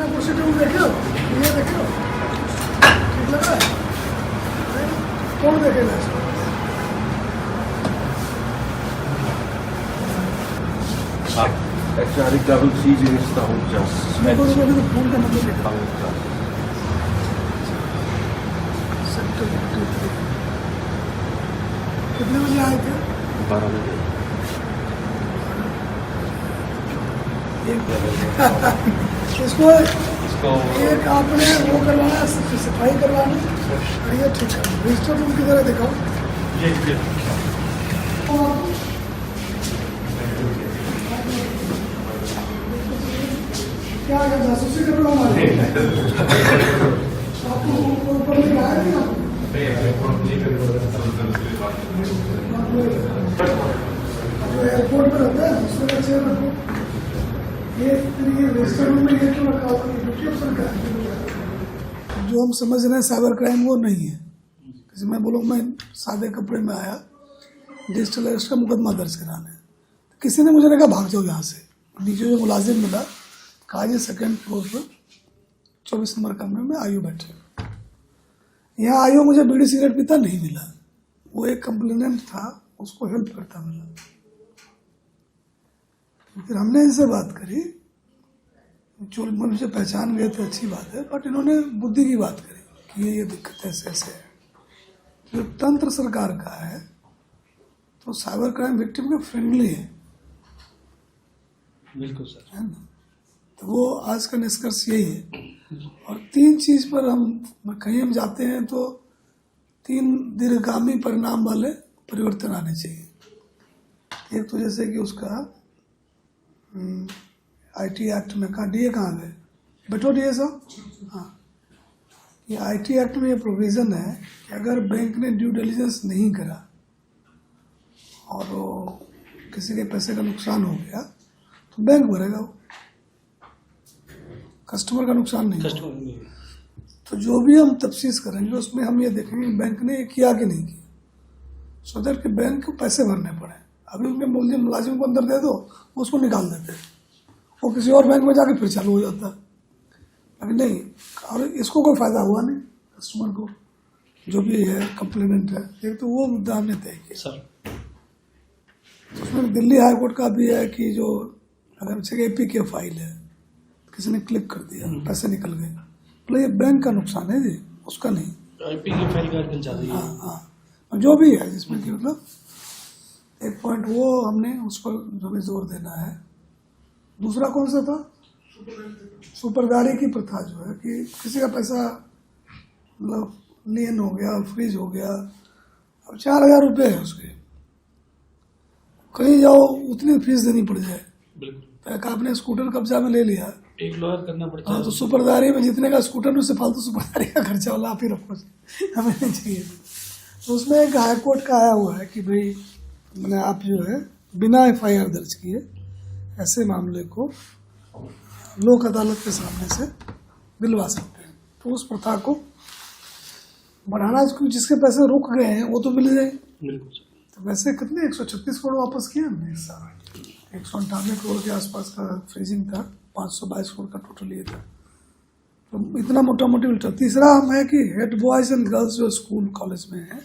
Procedure देखे हो, ये देखे हो, ठीक लग रहा है? कौन देखेगा इसको? Actually, double cheese is the whole just. मेरे को तो फोन का मतलब देखा सेक्टर 2 कितने बजे आए थे? 12 बजे। इसको एक आपने वो करवाना, सफाई करवानी और ये ठीक है। रजिस्टर रूम की तरह दिखाओ। क्या है जासूसी कर रहा हूँ आपको ऊपर में आया नहीं जो एयरपोर्ट पर रहता है उसमें अच्छे रखो। ये रजिस्टर रूम में ये क्यों रखा हुआ है? जो हम समझ रहे हैं साइबर क्राइम वो नहीं है। जैसे मैं बोलूँ मैं सादे कपड़े में आया डिजिटल अरेस्ट का मुकदमा दर्ज कराने, किसी ने मुझे लगा भाग जाओ यहाँ से। नीचे जो मुलाजिम मिला कहा ये 2nd फ्लोर पर 24 नंबर कमरे में आयु बैठे। यहाँ आयु मुझे बीड़ी सिगरेट पीता नहीं मिला, वो एक कंप्लेनेंट था उसको हेल्प करता मिला। फिर हमने इनसे बात करी, जो मुझे पहचान गए थे अच्छी बात है, बट इन्होंने बुद्धि की बात करी कि ये दिक्कत ऐसे ऐसे है। जो तंत्र सरकार का है तो साइबर क्राइम विक्टिम के फ्रेंडली है। बिल्कुल सर, है ना? तो वो आज का निष्कर्ष यही है। और 3 चीज पर हम कहीं हम जाते हैं तो 3 दीर्घगामी परिणाम वाले परिवर्तन आने चाहिए। एक तो जैसे कि उसका आईटी एक्ट में कहा डीए कहाँ गए, बैठो डीए साहब। हाँ, ये आईटी एक्ट में ये प्रोविजन है कि अगर बैंक ने ड्यू डिलिजेंस नहीं करा और वो किसी के पैसे का नुकसान हो गया तो बैंक भरेगा, वो कस्टमर का नुकसान नहीं होगा। तो जो भी हम तफ्सीस करेंगे उसमें हम ये देखेंगे बैंक ने ये किया कि नहीं किया, सो दैट कि बैंक को पैसे भरने पड़े। अभी उनके मुलाजिम को अंदर दे दो, उसको निकाल देते, वो किसी और बैंक में जाके फिर चालू हो जाता। लेकिन नहीं, और इसको कोई फायदा हुआ नहीं कस्टमर को, जो भी है कंप्लेनेंट है। एक तो वो मुद्दा हमने तय किया सर। उसमें दिल्ली हाई कोर्ट का भी है कि जो अगर एपी के फाइल है किसी ने क्लिक कर दिया, पैसे निकल गए, तो ये बैंक का नुकसान है जी, उसका नहीं। आईपी की फाइल का निकल जाती है। हाँ हाँ, जो भी है जिसमें कि मतलब एक पॉइंट वो हमने उस पर हमें जोर देना है। दूसरा कौन सा था? सुपरदारी की प्रथा जो है कि किसी का पैसा मतलब लीन हो गया, फ्रीज हो गया, अब 4000 रुपये है उसके, कहीं जाओ उतनी फीस देनी पड़ जाए। बिल्कुल, आपने स्कूटर कब्जा में ले लिया, एक लॉयर करना पड़ता हाँ, है। तो सुपरदारी में जितने का स्कूटर में उससे फालतू सुपरदारी का खर्चा वाला आप ही रखो, हमें नहीं चाहिए। तो उसमें एक हाईकोर्ट का आया हुआ है कि भाई मैंने आप जो है बिना FIR दर्ज किए ऐसे मामले को लोक अदालत के सामने से दिलवा सकते हैं। तो उस प्रथा को बढ़ाना, जिसके पैसे रुक गए हैं वो तो मिल जाए। बिल्कुल सर। तो वैसे कितने 136 करोड़ वापस किए हमने इस साल, 198 करोड़ के आसपास का फ्रीजिंग था, 522 करोड़ का टोटल ये था। तो इतना मोटा मोटी उल्टा। तीसरा हम है कि हेड बॉयज एंड गर्ल्स जो स्कूल कॉलेज में हैं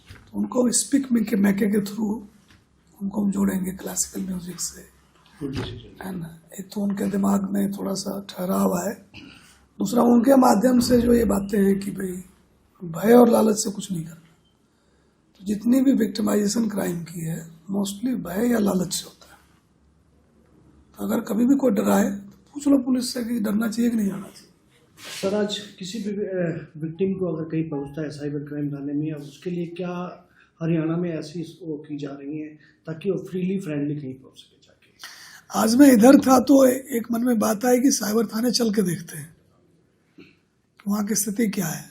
तो उनको स्पीक मैके के थ्रू उनको हम जोड़ेंगे क्लासिकल म्यूजिक से, है ना। एक तो उनके दिमाग में थोड़ा सा ठहराव आए, दूसरा उनके माध्यम से जो ये बातें हैं कि भाई भय और लालच से कुछ नहीं करना। तो जितनी भी विक्टिमाइजेशन क्राइम की है मोस्टली भय या लालच से होता है। तो अगर कभी भी कोई डराए तो पूछ लो पुलिस से कि डरना चाहिए कि नहीं डरना चाहिए। सर, आज किसी भी विक्टिम को अगर कहीं पहुंचता है साइबर क्राइम थाने में, अब उसके लिए क्या हरियाणा में ऐसी वो की जा रही है ताकि वो फ्रीली फ्रेंडली कहीं पहुंच सके जाके? आज मैं इधर था तो एक मन में बात आई कि साइबर थाने चल के देखते हैं वहाँ की स्थिति क्या है।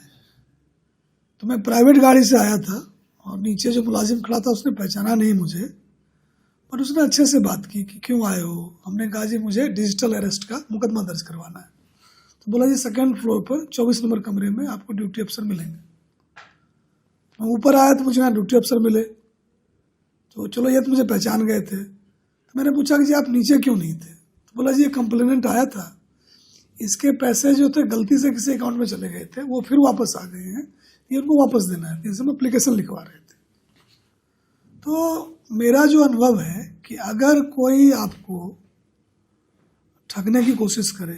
तो मैं प्राइवेट गाड़ी से आया था और नीचे जो मुलाजिम खड़ा था उसने पहचाना नहीं मुझे, पर उसने अच्छे से बात की कि क्यों आए हो। हमने कहा जी मुझे डिजिटल अरेस्ट का मुकदमा दर्ज करवाना है। तो बोला जी 2nd फ्लोर पर 24 नंबर कमरे में आपको ड्यूटी अफसर मिलेंगे। मैं ऊपर आया तो मुझे यहाँ ड्यूटी अफसर मिले, तो चलो ये तो मुझे पहचान गए थे। तो मैंने पूछा कि जी आप नीचे क्यों नहीं थे? तो बोला जी ये कंप्लेनेंट आया था, इसके पैसे जो थे गलती से किसी अकाउंट में चले गए थे, वो फिर वापस आ गए हैं, ये उनको वापस देना है, इसमें एप्लीकेशन लिखवा रहे थे। तो मेरा जो अनुभव है कि अगर कोई आपको ठगने की कोशिश करे,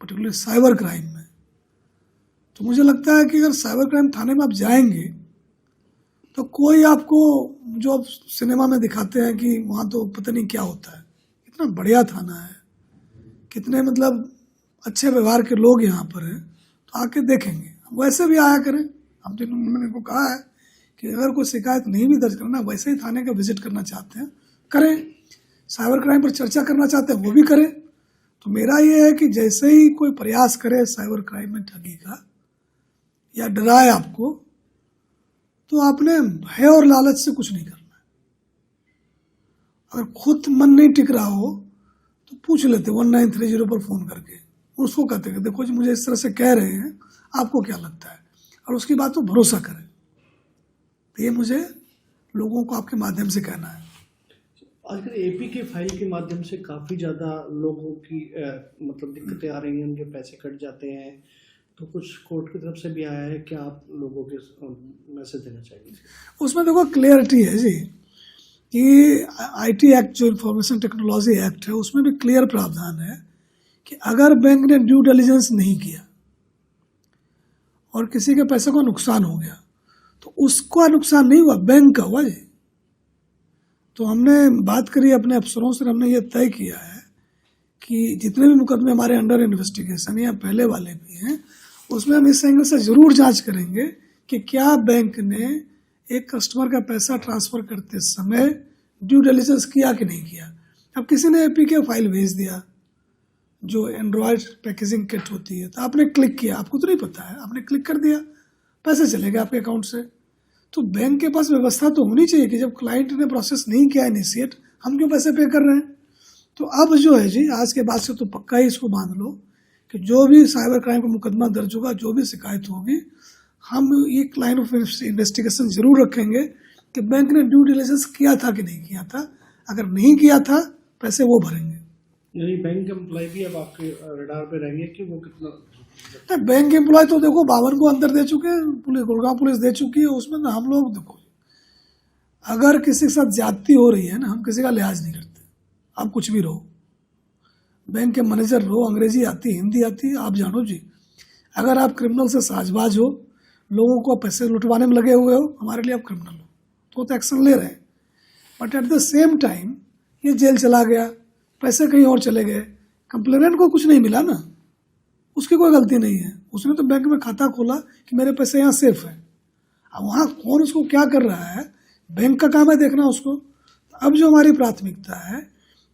पर्टिकुलरली साइबर क्राइम में, तो मुझे लगता है कि अगर साइबर क्राइम थाने में आप जाएंगे तो कोई आपको, जो आप सिनेमा में दिखाते हैं कि वहाँ तो पता नहीं क्या होता है, इतना बढ़िया थाना है, कितने मतलब अच्छे व्यवहार के लोग यहाँ पर हैं, तो आके देखेंगे। वैसे भी आया करें, हम तो मैंने इनको कहा है कि अगर कोई शिकायत नहीं भी दर्ज करना, वैसे ही थाने का विजिट करना चाहते हैं करें, साइबर क्राइम पर चर्चा करना चाहते हैं वो भी करें। तो मेरा ये है कि जैसे ही कोई प्रयास करे साइबर क्राइम में ठगी का या डराए आपको, तो आपने भय और लालच से कुछ नहीं करना है। अगर खुद मन नहीं टिक रहा हो तो पूछ लेते 1930 पर फोन करके, उसको कहते कि देखो जी मुझे इस तरह से कह रहे हैं, आपको क्या लगता है, और उसकी बात पर भरोसा करें। तो ये मुझे लोगों को आपके माध्यम से कहना है। आजकल एपी के फाइल के माध्यम से काफ़ी ज़्यादा लोगों की मतलब दिक्कतें आ रही हैं, उनके पैसे कट जाते हैं, तो कुछ कोर्ट की तरफ से भी आया है, क्या आप लोगों के मैसेज देना चाहिए? उसमें देखो क्लियरिटी है जी कि आईटी एक्ट, जो इंफॉर्मेशन टेक्नोलॉजी एक्ट है, उसमें भी क्लियर प्रावधान है कि अगर बैंक ने ड्यू डिलिजेंस नहीं किया और किसी के पैसे को नुकसान हो गया, तो उसका नुकसान नहीं हुआ, बैंक का हुआ जी। तो हमने बात करी अपने अफसरों से, हमने ये तय किया है कि जितने भी मुकदमे हमारे अंडर इन्वेस्टिगेशन या पहले वाले भी हैं, उसमें हम इस एंगल से जरूर जांच करेंगे कि क्या बैंक ने एक कस्टमर का पैसा ट्रांसफर करते समय ड्यू डिलिजेंस किया कि नहीं किया। अब किसी ने एपीके फाइल भेज दिया, जो एंड्रॉयड पैकेजिंग किट होती है, तो आपने क्लिक किया, आपको तो नहीं पता है, आपने क्लिक कर दिया, पैसे चले गए आपके अकाउंट से। तो बैंक के पास व्यवस्था तो होनी चाहिए कि जब क्लाइंट ने प्रोसेस नहीं किया इनिशिएट, हम क्यों पैसे पे कर रहे हैं। तो अब जो है जी, आज के बाद से तो पक्का ही इसको मान लो कि जो भी साइबर क्राइम का मुकदमा दर्ज होगा, जो भी शिकायत होगी, हम एक लाइन ऑफ इन्वेस्टिगेशन जरूर रखेंगे कि बैंक ने ड्यू डिलिजेंस किया था कि नहीं किया था। अगर नहीं किया था, पैसे वो भरेंगे। यानी बैंक एम्प्लॉय भी अब आपके रडार पे रहेंगे कि वो कितना? बैंक एम्प्लॉय तो देखो 52 को अंदर दे चुके हैं, पुलिस, गुड़गांव पुलिस दे चुकी है। उसमें ना हम लोग, देखो अगर किसी के साथ ज्यादती हो रही है ना, हम किसी का लिहाज नहीं करते। आप कुछ भी रहो, बैंक के मैनेजर रहो, अंग्रेजी आती, हिंदी आती, आप जानो जी। अगर आप क्रिमिनल से साझबाज हो, लोगों को पैसे लुटवाने में लगे हुए हो, हमारे लिए आप क्रिमिनल हो, तो एक्शन ले रहे हैं। But at the same time ये जेल चला गया, पैसे कहीं और चले गए, कंप्लेनेंट को कुछ नहीं मिला ना, उसकी कोई गलती नहीं है। उसने तो बैंक में खाता खोला कि मेरे पैसे यहाँ सेफ है। अब वहाँ कौन उसको क्या कर रहा है, बैंक का काम है देखना उसको। अब जो हमारी प्राथमिकता है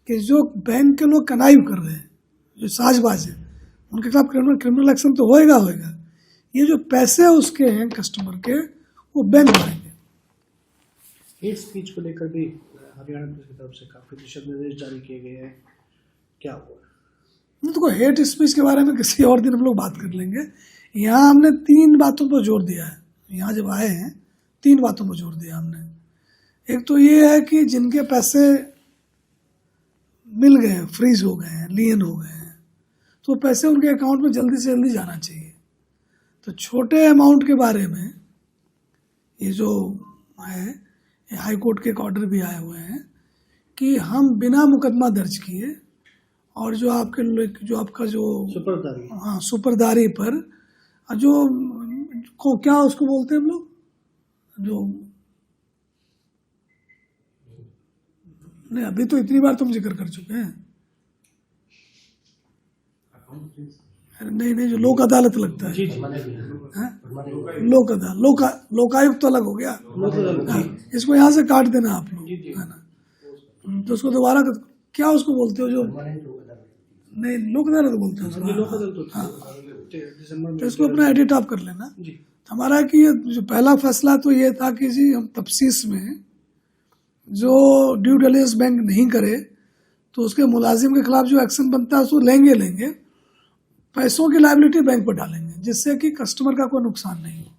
कि जो बैंक के लोग कनाइव कर रहे हैं, जो साजबाज है, उनके खिलाफ क्रिमिनल एक्शन तो होएगा। ये जो पैसे उसके हैं कस्टमर के, वो बैंक भरेंगे। हेट स्पीच को लेकर भी हरियाणा पुलिस की तरफ से काफी दिशा निर्देश जारी किए गए हैं, क्या हुआ? तो हेट स्पीच के बारे में किसी और दिन हम लोग बात कर लेंगे। यहाँ हमने 3 बातों पर जोर दिया है। यहाँ जब आए हैं 3 बातों पर जोर दिया हमने। एक तो ये है कि जिनके पैसे मिल गए, फ्रीज हो गए हैं, लियन हो गए हैं, तो पैसे उनके अकाउंट में जल्दी से जल्दी जाना चाहिए। तो छोटे अमाउंट के बारे में ये जो है, हाई कोर्ट के एक ऑर्डर भी आए हुए हैं कि हम बिना मुकदमा दर्ज किए और जो आपका जो सुपरदारी, हाँ, सुपरदारी पर जो क्या उसको बोलते हैं हम लोग, जो नहीं, अभी तो इतनी बार तुम जिक्र कर चुके हैं। नहीं, जो लोक अदालत लगता है, लोकायुक्त तो अलग हो गया। हाँ, इसको यहाँ से काट देना आप लोग, है ना। तो उसको दोबारा क्या उसको बोलते हो, जो नहीं, लोक अदालत बोलते हैं उसको। हाँ, तो इसको अपना एडिट आप कर लेना। हमारा कि ये जो पहला फैसला तो ये था कि जी हम तफ्सीस में जो ड्यू डिलिजेंस बैंक नहीं करे तो उसके मुलाजिम के खिलाफ जो एक्शन बनता है उसको लेंगे, पैसों की लायबिलिटी बैंक पर डालेंगे, जिससे कि कस्टमर का कोई नुकसान नहीं हो।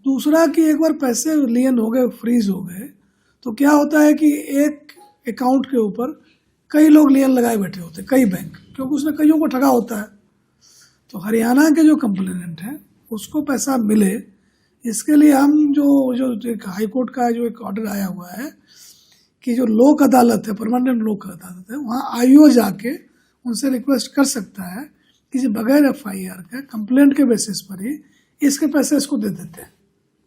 दूसरा कि एक बार पैसे लियन हो गए, फ्रीज हो गए, तो क्या होता है कि एक अकाउंट के ऊपर कई लोग लियन लगाए बैठे होते, कई बैंक। क्योंकि उसने कईयों को ठगा होता है। तो हरियाणा के जो कंप्लेनेंट हैं उसको पैसा मिले, इसके लिए हम जो एक हाई कोर्ट का जो एक ऑर्डर आया हुआ है कि जो लोक अदालत है, परमानेंट लोक अदालत है, वहाँ आईओ जाके उनसे रिक्वेस्ट कर सकता है कि जो बगैर FIR का कंप्लेंट के बेसिस पर ही इसके पैसे इसको दे देते हैं,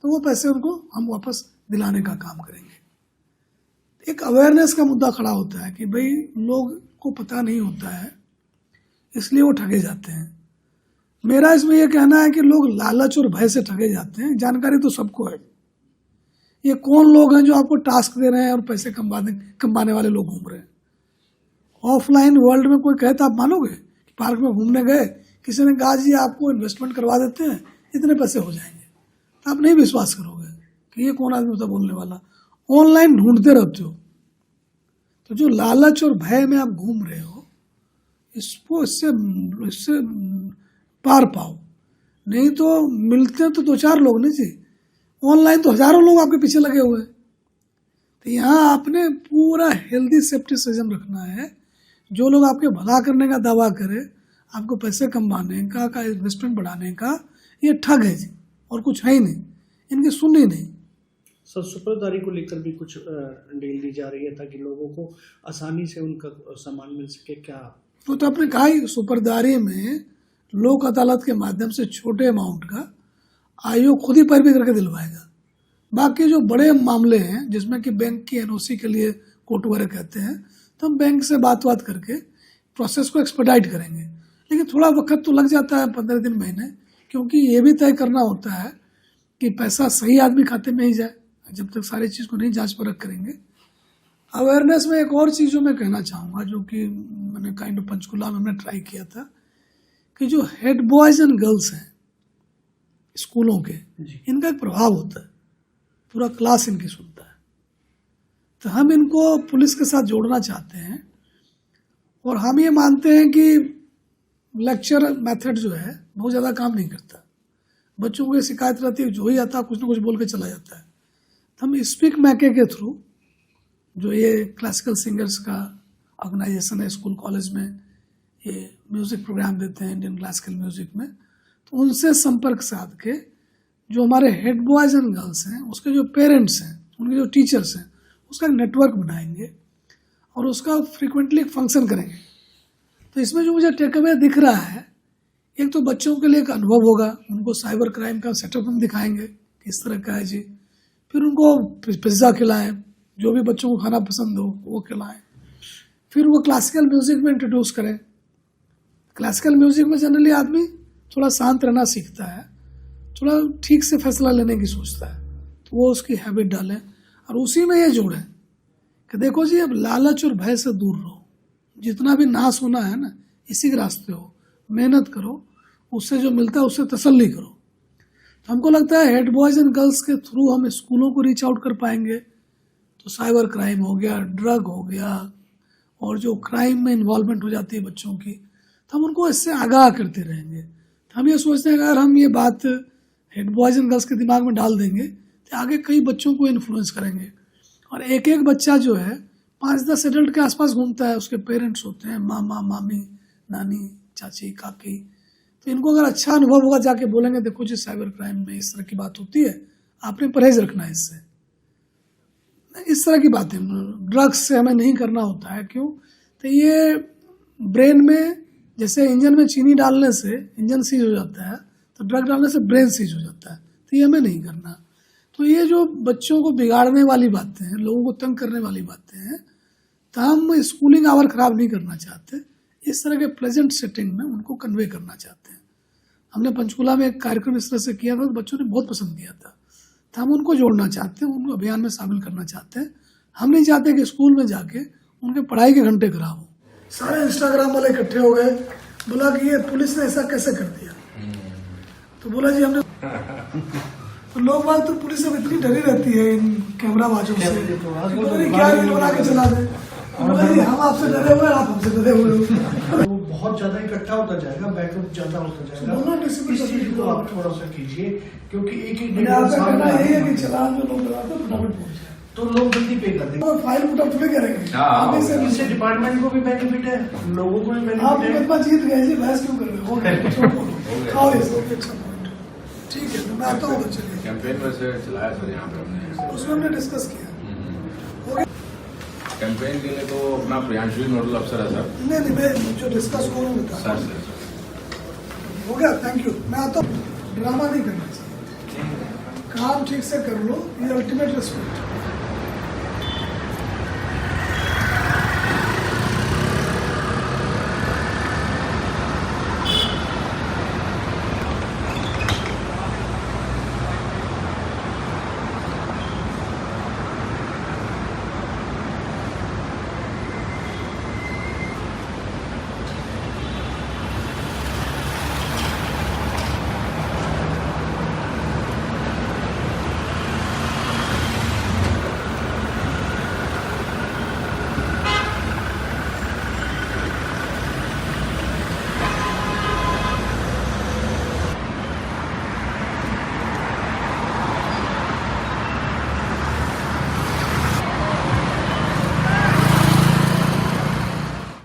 तो वो पैसे उनको हम वापस दिलाने का काम करेंगे। एक अवेयरनेस का मुद्दा खड़ा होता है कि भाई लोग को पता नहीं होता है इसलिए वो ठगे जाते हैं। मेरा इसमें यह कहना है कि लोग लालच और भय से ठगे जाते हैं, जानकारी तो सबको है। ये कौन लोग हैं जो आपको टास्क दे रहे हैं और पैसे कमाने वाले लोग घूम रहे हैं? ऑफलाइन वर्ल्ड में कोई कहता आप मानोगे? पार्क में घूमने गए, किसी ने कहा जी आपको इन्वेस्टमेंट करवा देते हैं, इतने पैसे हो जाएंगे, तो आप नहीं विश्वास करोगे कि ये कौन आदमी होता बोलने वाला। ऑनलाइन ढूंढते रहते हो, तो जो लालच और भय में आप घूम रहे हो इससे पार पाओ। नहीं तो मिलते तो 2-4 लोग नहीं जी, ऑनलाइन तो हजारों लोग आपके पीछे लगे हुए हैं। तो यहाँ आपने पूरा हेल्दी सेफ्टी सिस्टम रखना है। जो लोग आपके भला करने का दावा करे, आपको पैसे कमाने का इन्वेस्टमेंट बढ़ाने का, ये ठग है जी, और कुछ है ही नहीं, इनकी सुननी नहीं। सर, सुपरदारी को लेकर भी कुछ डील दी जा रही है ताकि लोगों को आसानी से उनका सामान मिल सके, क्या? तो आपने कहा ही, सुपरदारी में लोक अदालत के माध्यम से छोटे अमाउंट का आयोग खुद ही पैरवी करके दिलवाएगा। बाकी जो बड़े मामले हैं जिसमें कि बैंक की NOC के लिए कोर्ट वगैरह कहते हैं, तो हम बैंक से बात करके प्रोसेस को एक्सपेडाइट करेंगे। लेकिन थोड़ा वक्त तो लग जाता है, 15 दिन, महीने, क्योंकि ये भी तय करना होता है कि पैसा सही आदमी खाते में ही जाए, जब तक सारी चीज़ को नहीं जांच परख करेंगे। अवेयरनेस में एक और चीज़ जो मैं कहना चाहूँगा, जो कि मैंने काइंड ऑफ पंचकुला में हमने ट्राई किया था, कि जो हेड बॉयज़ एंड गर्ल्स हैं स्कूलों के, इनका एक प्रभाव होता है, पूरा क्लास इनकी सुनता है। तो हम इनको पुलिस के साथ जोड़ना चाहते हैं, और हम ये मानते हैं कि लेक्चर मेथड जो है बहुत ज़्यादा काम नहीं करता। बच्चों को ये शिकायत रहती है, जो ही आता है कुछ ना कुछ बोल के चला जाता है। तो हम स्पीक मैके के थ्रू, जो ये क्लासिकल सिंगर्स का ऑर्गेनाइजेशन है स्कूल कॉलेज में, ये म्यूज़िक प्रोग्राम देते हैं इंडियन क्लासिकल म्यूज़िक में, तो उनसे संपर्क साध के जो हमारे हेड बॉयज़ एंड गर्ल्स हैं, उसके जो पेरेंट्स हैं, उनके जो टीचर्स हैं, उसका नेटवर्क बनाएंगे और उसका फ्रीक्वेंटली फंक्शन करेंगे। तो इसमें जो मुझे टेक अवे दिख रहा है, एक तो बच्चों के लिए एक अनुभव होगा, उनको साइबर क्राइम का सेटअप हम दिखाएंगे किस तरह का है जी। फिर उनको पिज्ज़ा खिलाएं, जो भी बच्चों को खाना पसंद हो वो खिलाएं। फिर वो क्लासिकल म्यूज़िक में इंट्रोड्यूस करें। क्लासिकल म्यूज़िक में जनरली आदमी थोड़ा शांत रहना सीखता है, थोड़ा ठीक से फैसला लेने की सोचता है, तो वो उसकी हैबिट डालें। और उसी में ये जोड़ें कि देखो जी, अब लालच और भय से दूर रहो, जितना भी नाश होना है ना, इसी के रास्ते हो, मेहनत करो, उससे जो मिलता है उससे तसल्ली करो। तो हमको लगता है हेड बॉयज़ एंड गर्ल्स के थ्रू हम स्कूलों को रीच आउट कर पाएंगे, तो साइबर क्राइम हो गया, ड्रग हो गया, और जो क्राइम में इन्वॉल्वमेंट हो जाती है बच्चों की, तो हम उनको इससे आगाह करते रहेंगे। तो हम ये सोचते हैं कि अगर हम ये बात हेड बॉयज़ एंड गर्ल्स के दिमाग में डाल देंगे तो आगे कई बच्चों को इन्फ्लुएंस करेंगे। और एक एक बच्चा जो है 5-10 एडल्ट के आसपास घूमता है, उसके पेरेंट्स होते हैं, मामा, मामी, नानी, चाची, काकी। तो इनको अगर अच्छा अनुभव होगा, जाके बोलेंगे देखो जी साइबर क्राइम में इस तरह की बात होती है, आपने परहेज रखना है इससे, इस तरह की बातें। ड्रग्स से हमें नहीं करना होता है, क्यों? तो ये ब्रेन में, जैसे इंजन में चीनी डालने से इंजन सीज हो जाता है, तो ड्रग डालने से ब्रेन सीज हो जाता है, तो ये हमें नहीं करना। तो ये जो बच्चों को बिगाड़ने वाली बातें हैं, लोगों को तंग करने वाली बातें हैं, तो हम स्कूलिंग आवर खराब नहीं करना चाहते, इस तरह के प्लेजेंट सेटिंग में उनको कन्वे करना चाहते हैं। हमने पंचकुला में एक कार्यक्रम इस तरह से किया था, तो बच्चों ने बहुत पसंद किया था। तो हम उनको जोड़ना चाहते हैं, उनको अभियान में शामिल करना चाहते हैं। हम नहीं चाहते कि स्कूल में जाके उनके पढ़ाई के घंटे खराब हो। सारे इंस्टाग्राम वाले इकट्ठे हो गए, बोला कि ये पुलिस ने ऐसा कैसे कर दिया। तो बोला जी हमने तो लोग बात तो पुलिस अब इतनी डरी रहती है इन कैमरा बाजों से, क्या रील बना के चला दे। हम आपसे डरे हुए, आप हमसे डरे हुए हो। वो बहुत ज्यादा इकट्ठा होता जाएगा, बैकअप ज्यादा होता जाएगा, इस चीज को आप थोड़ा सा कीजिए, क्योंकि एक ही कहना यही है कि चलान जो लोग लगाते हैं फटाफट पहुंच जाए। तो लोग जल्दी पे कर देंगे। और फाइल पुटअप थोड़े करेंगे हाँ, अभी से इससे डिपार्टमेंट को भी बेनिफिट है, लोगों को भी आप बेनिफिट है। मुकदमा जीत गए जी, बहस क्यों कर रहे हो? हो गया, कुछ और बोलो। खाओ ये सब, अच्छा पॉइंट। ठीक है, तो मैं आता हूँ, तो चलिए कैंपेन वैसे चलाया सर यहाँ पे हमने। उसमें हमने डिस्कस किया। हो गया? कैंपेन के लिए तो अपना प्रियांशु ही नोडल अफसर है सर। नहीं मैं जो डिस्कस करूँ बता। सर सर हो गया, थैंक यू। मैं आता हूँ, ड्रामा नहीं करना चाहिए, काम ठीक से कर लो, ये अल्टीमेट रिस्पेक्ट।